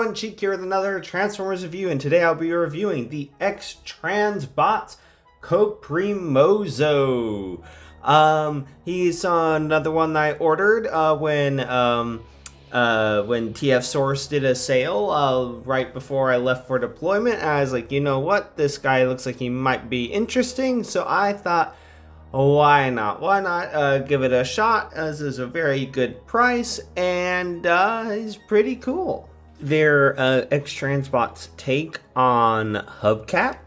everyone, Cheek here with another Transformers review, and today I'll be reviewing the Xtransbots Coprimozo. He's another one that I ordered when TF Source did a sale right before I left for deployment. And I was like, you know what, this guy looks like he might be interesting, so I thought, why not? Why not give it a shot? This is a very good price, and he's pretty cool. They're Xtransbots' take on Hubcap.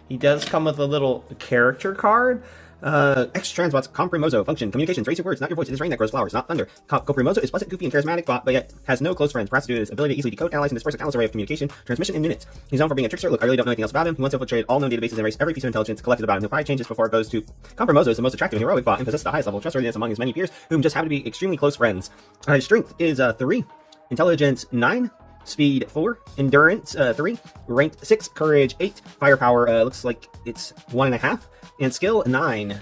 He does come with a little character card. Xtransbots Coprimozo function: communications, raising words, not your voice. It is rain that grows flowers, not thunder. Coprimozo is pleasant, goofy, and charismatic, but yet has no close friends. Perhaps due to his ability to easily decode, analyze, and disperse a countless array of communication transmission in minutes. He's known for being a trickster. Look, I really don't know anything else about him. He once infiltrated all known databases and erased every piece of intelligence collected about him. He'll probably change this before it goes to. Coprimozo is the most attractive and heroic bot and possesses the highest level of trustworthiness among his many peers, whom just happen to be extremely close friends. His strength is 3, intelligence 9. Speed 4, endurance 3, ranked 6, courage 8, firepower looks like it's 1.5, and skill 9.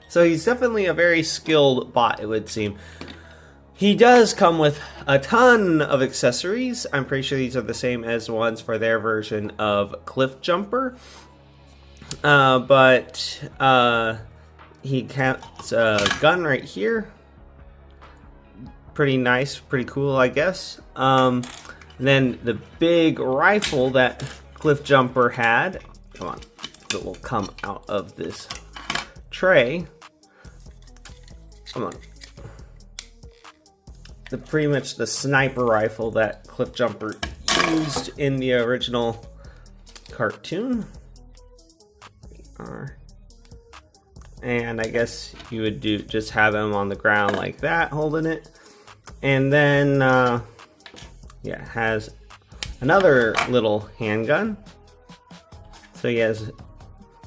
So he's definitely a very skilled bot, it would seem. He does come with a ton of accessories. I'm pretty sure these are the same as the ones for their version of Cliff Jumper. But he has a gun right here. Pretty nice, pretty cool, I guess. Then the big rifle that Cliff Jumper had, come on, it will come out of this tray. Come on. Pretty much the sniper rifle that Cliff Jumper used in the original cartoon. And I guess you would just have him on the ground like that, holding it. And then, yeah, has another little handgun. So he has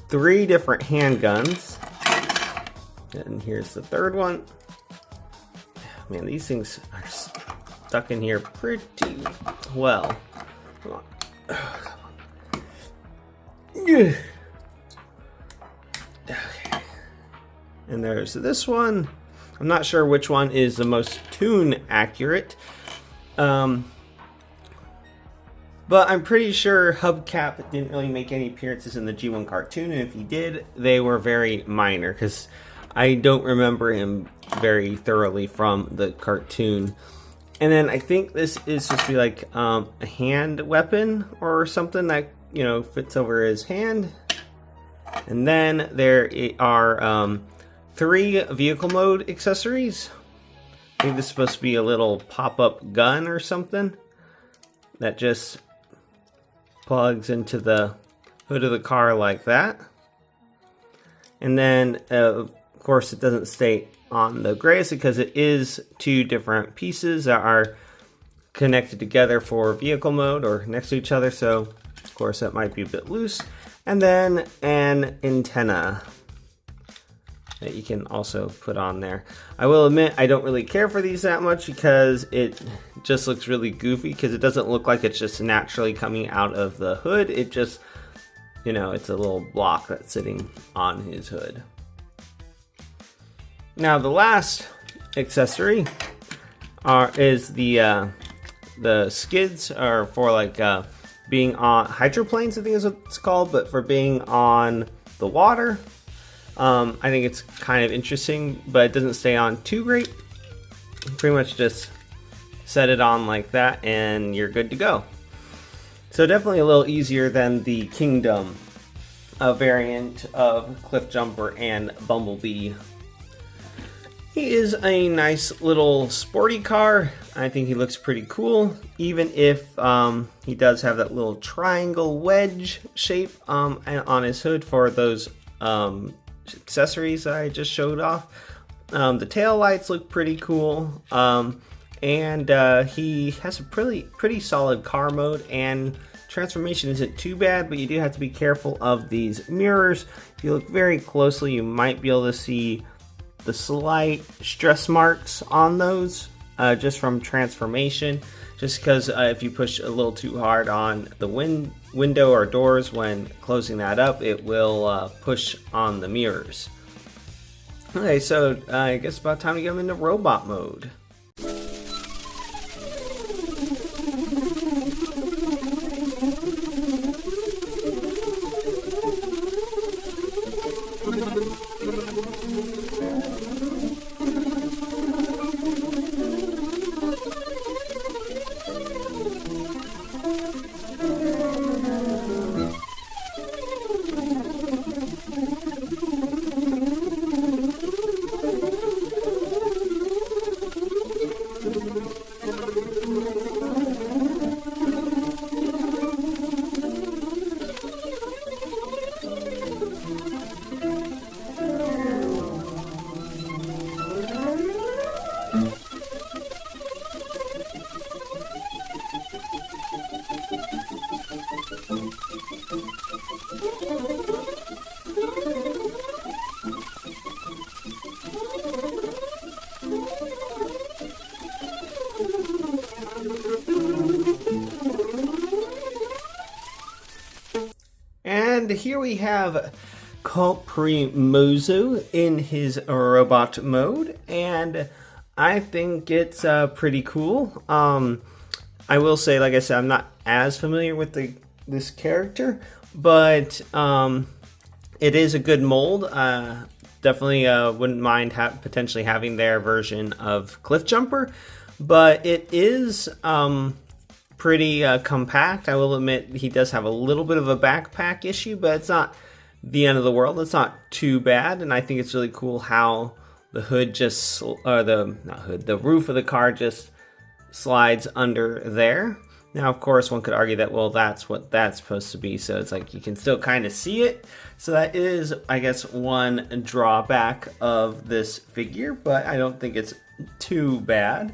3 different handguns. And here's the third one. Man, these things are stuck in here pretty well. Come on. Come on. Okay. And there's this one. I'm not sure which one is the most tune accurate, but I'm pretty sure Hubcap didn't really make any appearances in the G1 cartoon, and if he did, they were very minor, because I don't remember him very thoroughly from the cartoon. And then I think this is supposed to be like a hand weapon or something that, you know, fits over his hand. And then there are 3 vehicle mode accessories. I think this is supposed to be a little pop-up gun or something that just plugs into the hood of the car like that. And then, of course, it doesn't stay on the grace because it is 2 different pieces that are connected together for vehicle mode or next to each other. So, of course, that might be a bit loose. And then an antenna that you can also put on there. I will admit I don't really care for these that much because it just looks really goofy, because it doesn't look like it's just naturally coming out of the hood. It just, you know, it's a little block that's sitting on his hood. Now the last accessory is the skids are for like being on hydroplanes, I think is what it's called, but for being on the water. I think it's kind of interesting, but it doesn't stay on too great. Pretty much just set it on like that and you're good to go. So definitely a little easier than the Kingdom variant of Cliff Jumper and Bumblebee. He is a nice little sporty car. I think he looks pretty cool, even if he does have that little triangle wedge shape on his hood for those accessories that I just showed off. The tail lights look pretty cool, and he has a pretty solid car mode, and transformation isn't too bad, but you do have to be careful of these mirrors. If you look very closely, you might be able to see the slight stress marks on those just from transformation, just because if you push a little too hard on the window or doors when closing that up, it will push on the mirrors. Okay, so I guess it's about time to get them into robot mode. And here we have Coprimozo in his robot mode, and I think it's pretty cool. I will say, like I said, I'm not as familiar with this character, but it is a good mold. Definitely wouldn't mind potentially having their version of Cliff Jumper, but it is pretty compact. I will admit he does have a little bit of a backpack issue, but it's not the end of the world. It's not too bad, and I think it's really cool how the hood just, the roof of the car just slides under there. Now, of course, one could argue that, well, that's what that's supposed to be, so it's like you can still kind of see it. So that is, I guess, one drawback of this figure, but I don't think it's too bad.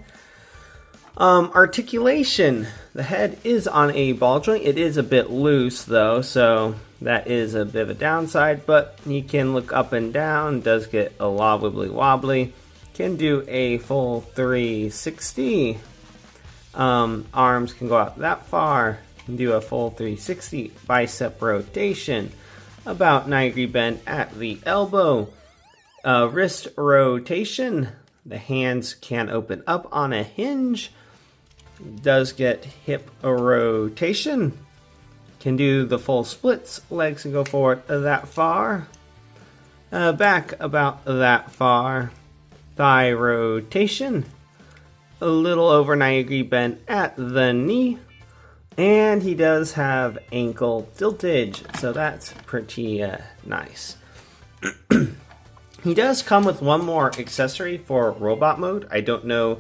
Articulation. The head is on a ball joint. It is a bit loose, though, so that is a bit of a downside, but you can look up and down. Does get a lot wibbly wobbly. Can do a full 360. Arms can go out that far. Can do a full 360 bicep rotation. About 90-degree bend at the elbow. Wrist rotation. The hands can open up on a hinge. Does get hip rotation. Can do the full splits. Legs can go forward that far. Back about that far. Thigh rotation. A little over 90-degree bend at the knee. And he does have ankle tiltage, so that's pretty nice. He does come with one more accessory for robot mode. I don't know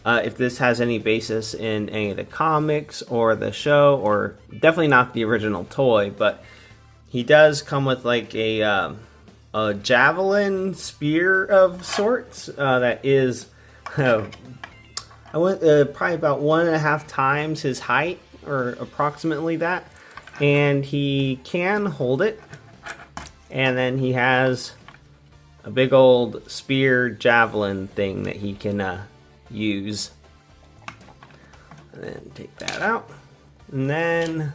if this has any basis in any of the comics or the show, or definitely not the original toy, but he does come with like a javelin spear of sorts that is probably about 1.5 times his height, or approximately that, and he can hold it, and then he has a big old spear javelin thing that he can use. And then take that out, and then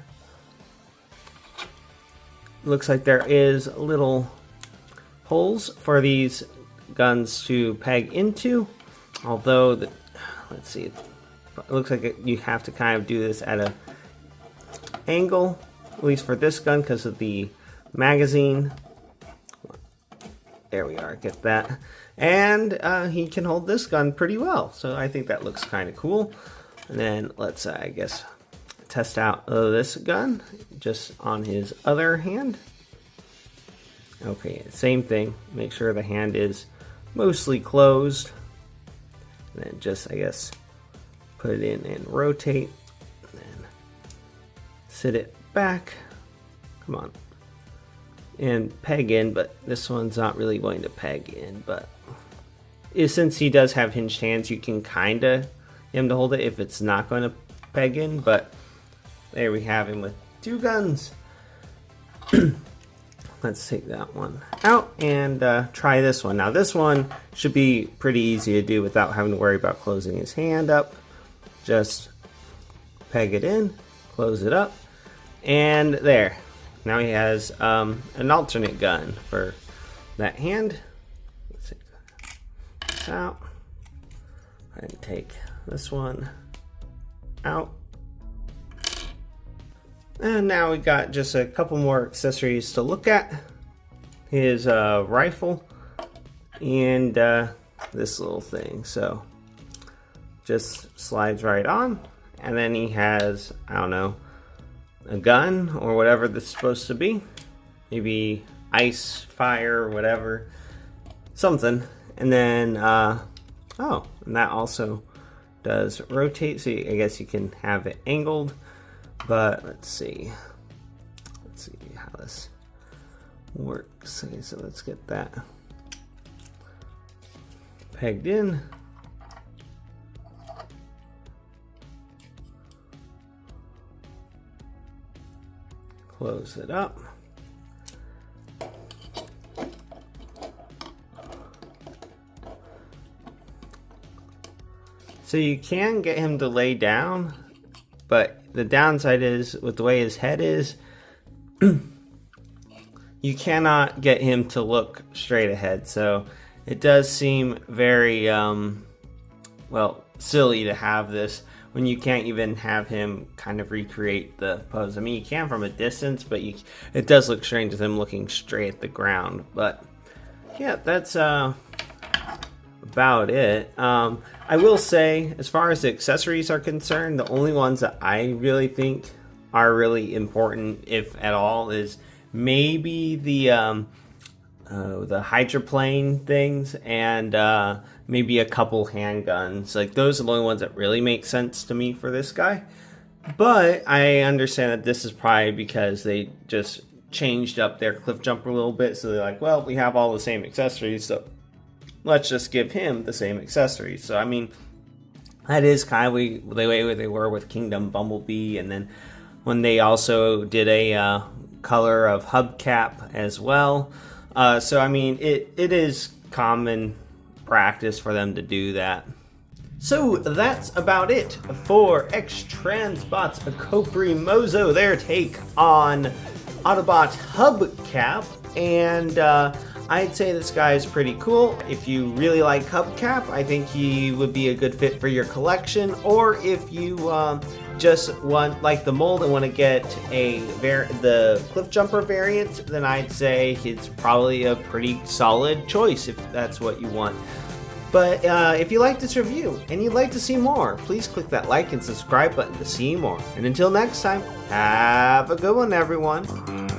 looks like there is little holes for these guns to peg into, although let's see, it looks like you have to kind of do this at a angle, at least for this gun, because of the magazine. There we are, get that. And he can hold this gun pretty well, so I think that looks kind of cool. And then let's, I guess, test out this gun just on his other hand. Okay, same thing. Make sure the hand is mostly closed. And then just, I guess, put it in and rotate. And then sit it back. Come on. And peg in, but this one's not really going to peg in. But since he does have hinged hands, you can kind of get him to hold it if it's not going to peg in. But there we have him with two guns. Let's take that one out and try this one. Now this one should be pretty easy to do without having to worry about closing his hand up. Just peg it in, close it up, and there. Now he has an alternate gun for that hand. Let's take this out and take this one out. And now we got just a couple more accessories to look at. His rifle and this little thing. So just slides right on. And then he has, I don't know, a gun or whatever this is supposed to be. Maybe ice, fire, whatever. Something. And then, oh, and that also does rotate. So I guess you can have it angled. But let's see how this works. Okay, so let's get that pegged in. Close it up. So you can get him to lay down, but the downside is, with the way his head is, you cannot get him to look straight ahead. So it does seem very, well, silly to have this when you can't even have him kind of recreate the pose. I mean, you can from a distance, but it does look strange with him looking straight at the ground. But yeah, that's about it. I will say, as far as the accessories are concerned, the only ones that I really think are really important, if at all, is maybe the hydroplane things and maybe a couple handguns. Like, those are the only ones that really make sense to me for this guy. But I understand that this is probably because they just changed up their cliff jumper a little bit, so they're like, well, we have all the same accessories, so let's just give him the same accessories. So I mean, that is kind of the way they were with Kingdom Bumblebee, and then when they also did a color of hubcap as well. So I mean, it is common practice for them to do that. So that's about it for Xtransbots, Coprimozo, their take on Autobot hubcap, and I'd say this guy is pretty cool. If you really like hubcap, I think he would be a good fit for your collection, or if you just like the mold and want to get the cliff jumper variant, then I'd say it's probably a pretty solid choice if that's what you want. But if you like this review and you'd like to see more, please click that like and subscribe button to see more. And until next time, have a good one, everyone.